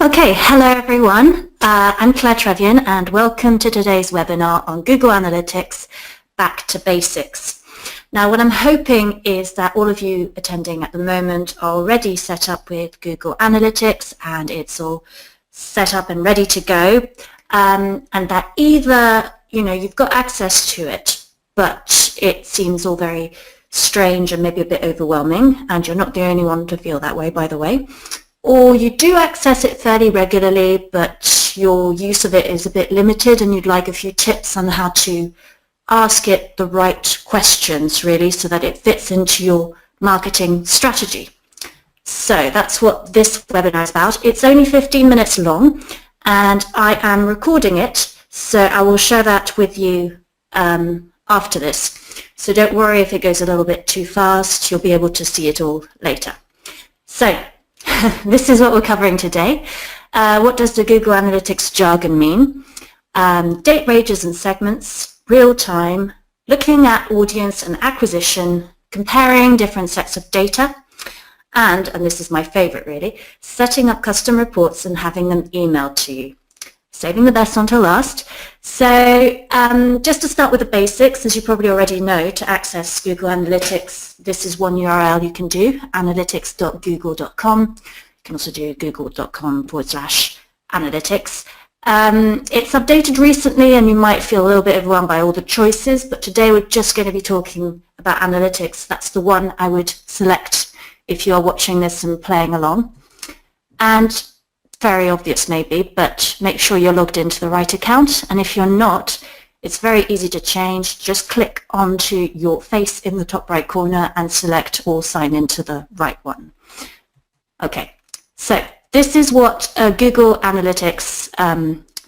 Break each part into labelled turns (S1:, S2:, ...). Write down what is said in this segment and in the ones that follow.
S1: Okay, hello everyone. I'm Trévien and welcome to today's webinar on Google Analytics, Back to Basics. Now what I'm hoping is that all of you attending at the moment are already set up with Google Analytics and it's all set up and ready to go, and that either you've got access to it but it seems all very strange and maybe a bit overwhelming, and you're not the only one to feel that way, by the way. Or you do access it fairly regularly, but your use of it is a bit limited and you'd like a few tips on how to ask it the right questions, really, so that it fits into your marketing strategy. So that's what this webinar is about. It's only 15 minutes long and I am recording it, so I will share that with you after this. So don't worry if it goes a little bit too fast, you'll be able to see it all later. So this is what we're covering today. What does the Google Analytics jargon mean? Date ranges and segments, real time, looking at audience and acquisition, comparing different sets of data, and this is my favorite really, setting up custom reports and having them emailed to you. Saving the best until last. So just to start with the basics, as you probably already know, to access Google Analytics, this is one URL you can do, analytics.google.com. You can also do google.com/analytics. It's updated recently and you might feel a little bit overwhelmed by all the choices, but today we're just going to be talking about analytics. That's the one I would select if you are watching this and playing along. And very obvious maybe, but make sure you're logged into the right account, and if you're not, it's very easy to change. Just click onto your face in the top right corner and select or sign into the right one. Okay, so this is what a Google Analytics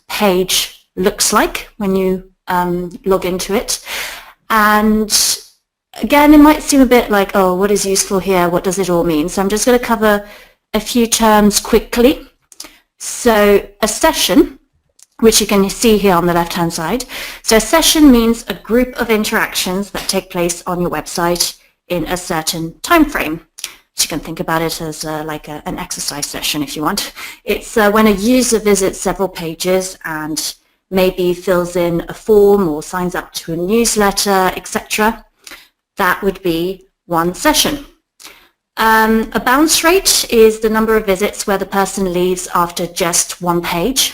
S1: page looks like when you log into it, and again it might seem a bit like, oh, what is useful here, what does it all mean? So I'm just going to cover a few terms quickly. So a session, which you can see here on the left-hand side. So a session means a group of interactions that take place on your website in a certain time frame. So you can think about it as like an exercise session if you want. It's when a user visits several pages and maybe fills in a form or signs up to a newsletter, etc. That would be one session. A bounce rate is the number of visits where the person leaves after just one page,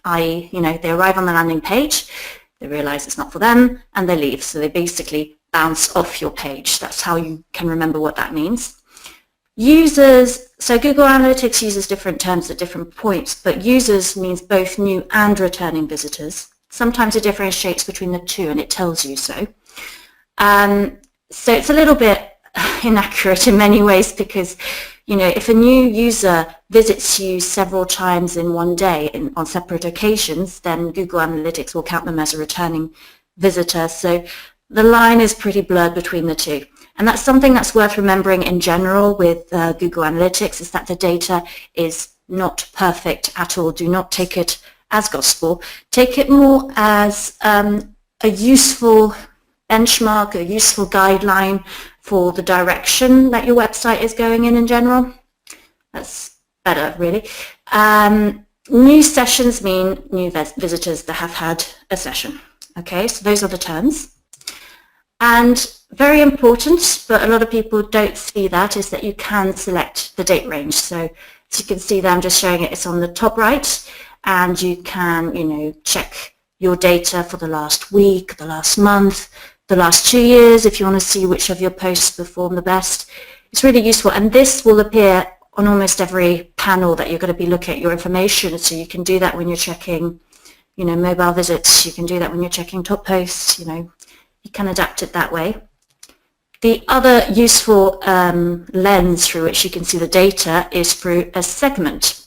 S1: i.e., they arrive on the landing page, they realize it's not for them, and they leave. So they basically bounce off your page. That's how you can remember what that means. Users, so Google Analytics uses different terms at different points, but users means both new and returning visitors. Sometimes it differentiates between the two and it tells you so. So it's a little bit inaccurate in many ways because, if a new user visits you several times in one day on separate occasions, then Google Analytics will count them as a returning visitor. So the line is pretty blurred between the two. And that's something that's worth remembering in general with Google Analytics, is that the data is not perfect at all. Do not take it as gospel. Take it more as a useful benchmark, a useful guideline for the direction that your website is going in general. That's better, really. New sessions mean new visitors that have had a session. Okay, so those are the terms. And very important, but a lot of people don't see that, is that you can select the date range. So as you can see there, I'm just showing it, it's on the top right, and you can, check your data for the last week, the last month, the last 2 years, if you want to see which of your posts perform the best. It's really useful, and this will appear on almost every panel that you're going to be looking at your information. So you can do that when you're checking, mobile visits. You can do that when you're checking top posts. You can adapt it that way. The other useful lens through which you can see the data is through a segment,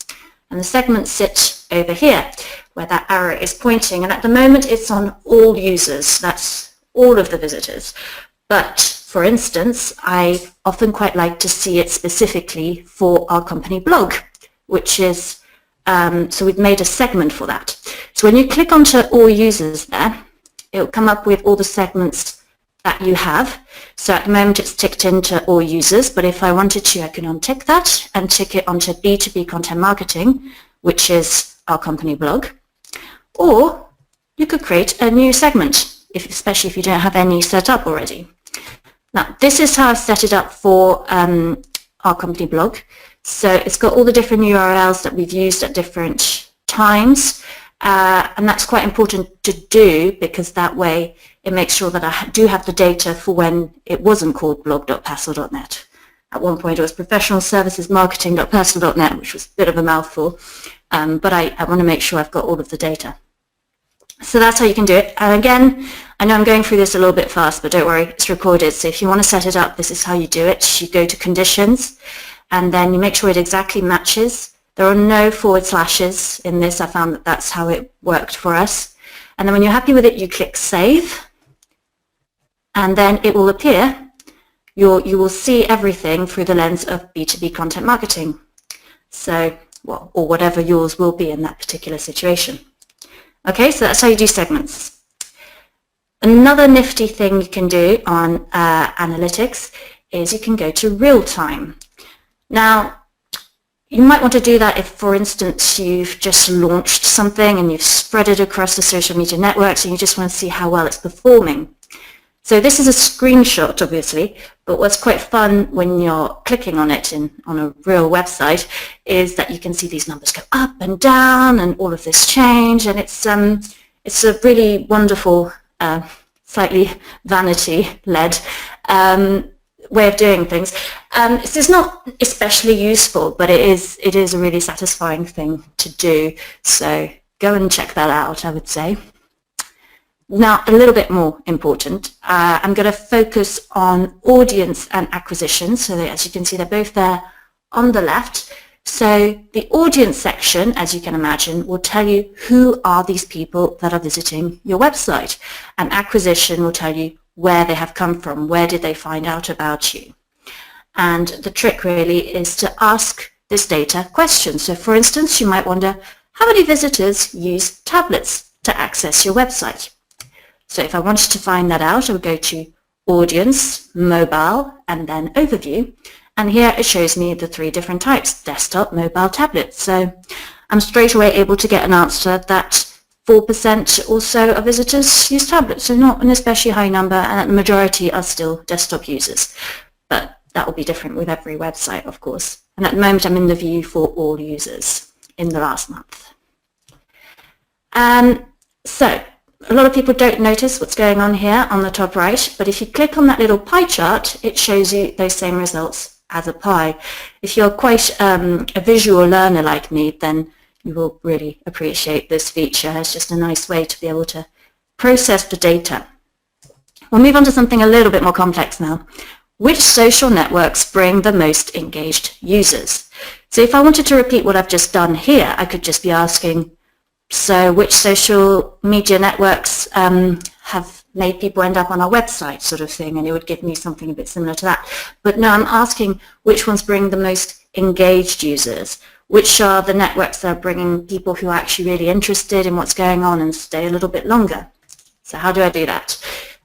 S1: and the segments sit over here where that arrow is pointing, and at the moment it's on all users. That's all of the visitors, but for instance I often quite like to see it specifically for our company blog, which is so we've made a segment for that. So when you click onto all users there, it will come up with all the segments that you have. So at the moment it's ticked into all users, but if I wanted to, I can untick that and tick it onto B2B content marketing, which is our company blog, or you could create a new segment, especially if you don't have any set up already. Now, this is how I've set it up for our company blog. So it's got all the different URLs that we've used at different times, and that's quite important to do because that way it makes sure that I do have the data for when it wasn't called blog.passle.net. At one point it was professionalservicesmarketing.passle.net, which was a bit of a mouthful, but I want to make sure I've got all of the data. So that's how you can do it. And again, I know I'm going through this a little bit fast, but don't worry, it's recorded. So if you want to set it up, this is how you do it. You go to conditions, and then you make sure it exactly matches. There are no forward slashes in this. I found that that's how it worked for us. And then when you're happy with it, you click save, and then it will appear. You will see everything through the lens of B2B content marketing. So, well, or whatever yours will be in that particular situation. Okay, so that's how you do segments. Another nifty thing you can do on analytics is you can go to real time. Now, you might want to do that if, for instance, you've just launched something and you've spread it across the social media networks and you just want to see how well it's performing. So this is a screenshot, obviously, but what's quite fun when you're clicking on it on a real website is that you can see these numbers go up and down and all of this change, and it's a really wonderful, slightly vanity-led way of doing things. This is not especially useful, but it is a really satisfying thing to do. So go and check that out, I would say. Now, a little bit more important, I'm going to focus on audience and acquisition. So as you can see, they're both there on the left. So the audience section, as you can imagine, will tell you who are these people that are visiting your website. And acquisition will tell you where they have come from, where did they find out about you. And the trick really is to ask this data questions. So for instance, you might wonder, how many visitors use tablets to access your website? So if I wanted to find that out, I would go to Audience, Mobile, and then Overview. And here it shows me the three different types, desktop, mobile, tablet. So I'm straight away able to get an answer that 4% or so of visitors use tablets, so not an especially high number, and the majority are still desktop users. But that will be different with every website, of course. And at the moment, I'm in the view for all users in the last month. So a lot of people don't notice what's going on here on the top right, but if you click on that little pie chart, it shows you those same results as a pie. If you're quite a visual learner like me, then you will really appreciate this feature. It's just a nice way to be able to process the data. We'll move on to something a little bit more complex now. Which social networks bring the most engaged users? So if I wanted to repeat what I've just done here, I could just be asking, so which social media networks have made people end up on our website, sort of thing, and it would give me something a bit similar to that. But no, I'm asking which ones bring the most engaged users, which are the networks that are bringing people who are actually really interested in what's going on and stay a little bit longer. So how do I do that?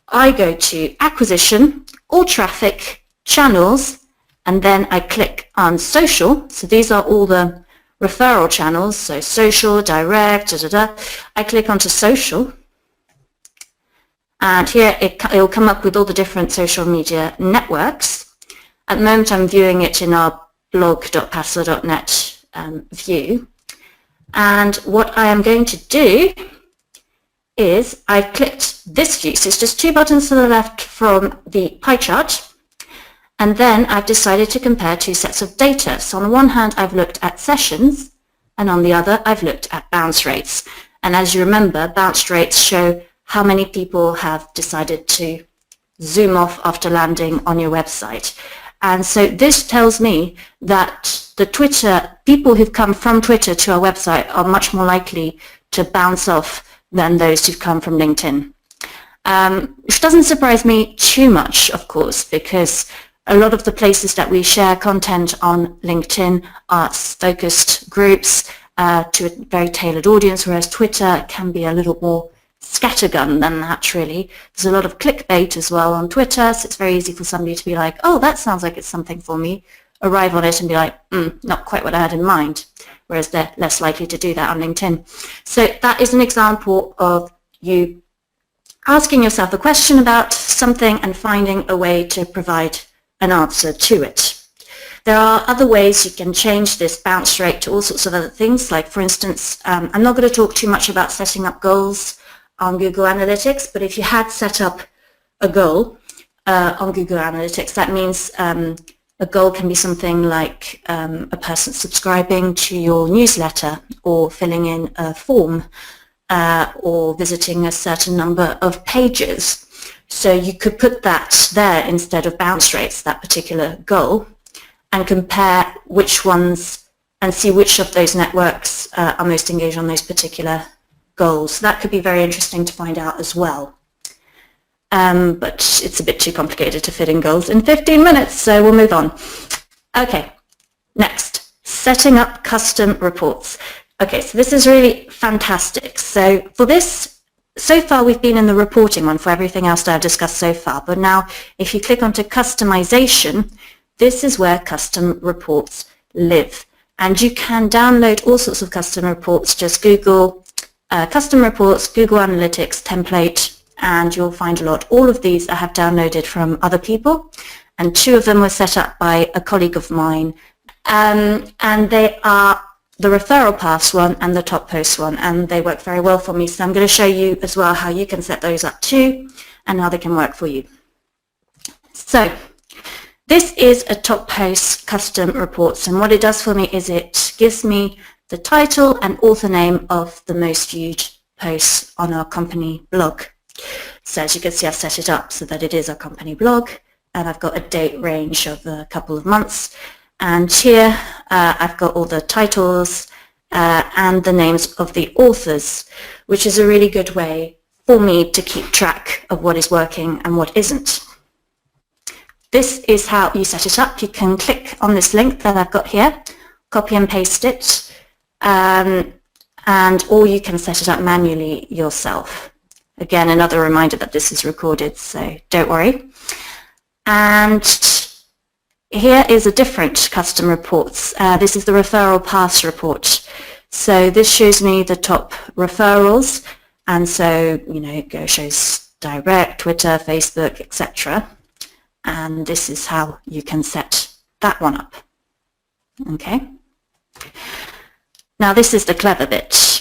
S1: I go to Acquisition, All Traffic, Channels, and then I click on Social. So these are all the referral channels, so social, direct, I click onto social, and here it will come up with all the different social media networks. At the moment I'm viewing it in our blog.passle.net view, and what I am going to do is I've clicked this view, so it's just two buttons to the left from the pie chart. And then I've decided to compare two sets of data. So on the one hand, I've looked at sessions, and on the other, I've looked at bounce rates. And as you remember, bounce rates show how many people have decided to zoom off after landing on your website. And so this tells me that the people who've come from Twitter to our website are much more likely to bounce off than those who've come from LinkedIn. Which doesn't surprise me too much, of course, because a lot of the places that we share content on LinkedIn are focused groups to a very tailored audience, whereas Twitter can be a little more scattergun than that, really. There's a lot of clickbait as well on Twitter, so it's very easy for somebody to be like, oh, that sounds like it's something for me, arrive on it and be like, not quite what I had in mind. whereas they're less likely to do that on LinkedIn. So that is an example of you asking yourself a question about something and finding a way to provide an answer to it. There are other ways you can change this bounce rate to all sorts of other things, like for instance, I'm not going to talk too much about setting up goals on Google Analytics, but if you had set up a goal on Google Analytics, that means a goal can be something like a person subscribing to your newsletter or filling in a form or visiting a certain number of pages. So you could put that there instead of bounce rates, that particular goal, and compare which ones and see which of those networks are most engaged on those particular goals. That could be very interesting to find out as well. But it's a bit too complicated to fit in goals in 15 minutes, so we'll move on. Okay, next, setting up custom reports. Okay, so this is really fantastic. So for this, so far we've been in the reporting one for everything else that I've discussed so far, but now if you click onto customization, this is where custom reports live. And you can download all sorts of custom reports. Just Google custom reports, Google Analytics template, and you'll find a lot. All of these I have downloaded from other people, and 2 of them were set up by a colleague of mine. And they are the referral pass one and the top post one, and they work very well for me. So I'm going to show you as well how you can set those up too and how they can work for you. So this is a top post custom reports, and what it does for me is it gives me the title and author name of the most viewed posts on our company blog. So as you can see, I've set it up so that it is our company blog, and I've got a date range of a couple of months. And here I've got all the titles and the names of the authors, which is a really good way for me to keep track of what is working and what isn't. This is how you set it up. You can click on this link that I've got here, copy and paste it, or you can set it up manually yourself. Again, another reminder that this is recorded, so don't worry. And here is a different custom reports. This is the referral pass report. So this shows me the top referrals, and so it shows direct, Twitter, Facebook, etc. And this is how you can set that one up. Okay. Now this is the clever bit.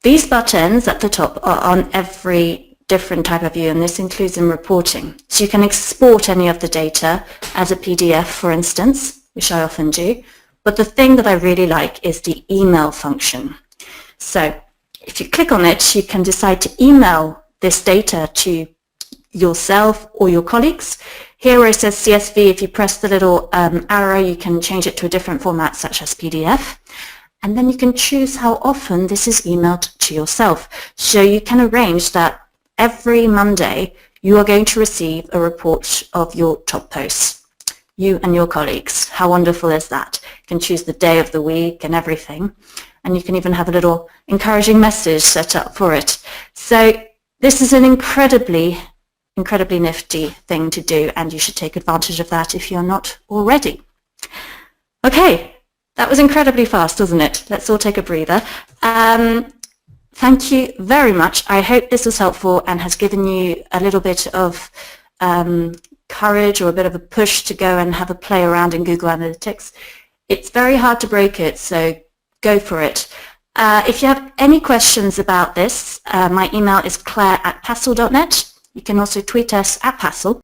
S1: These buttons at the top are on every different type of view, and this includes in reporting. So you can export any of the data as a PDF, for instance, which I often do. But the thing that I really like is the email function. So if you click on it, you can decide to email this data to yourself or your colleagues. Here where it says CSV, if you press the little arrow, you can change it to a different format such as PDF. And then you can choose how often this is emailed to yourself. So you can arrange that every Monday you are going to receive a report of your top posts, you and your colleagues. How wonderful is that? You can choose the day of the week and everything. And you can even have a little encouraging message set up for it. So this is an incredibly nifty thing to do, and you should take advantage of that if you're not already. Okay, that was incredibly fast, wasn't it? Let's all take a breather. Thank you very much. I hope this was helpful and has given you a little bit of courage or a bit of a push to go and have a play around in Google Analytics. It's very hard to break it, so go for it. If you have any questions about this, my email is claire@passle.net. You can also tweet us at Passle.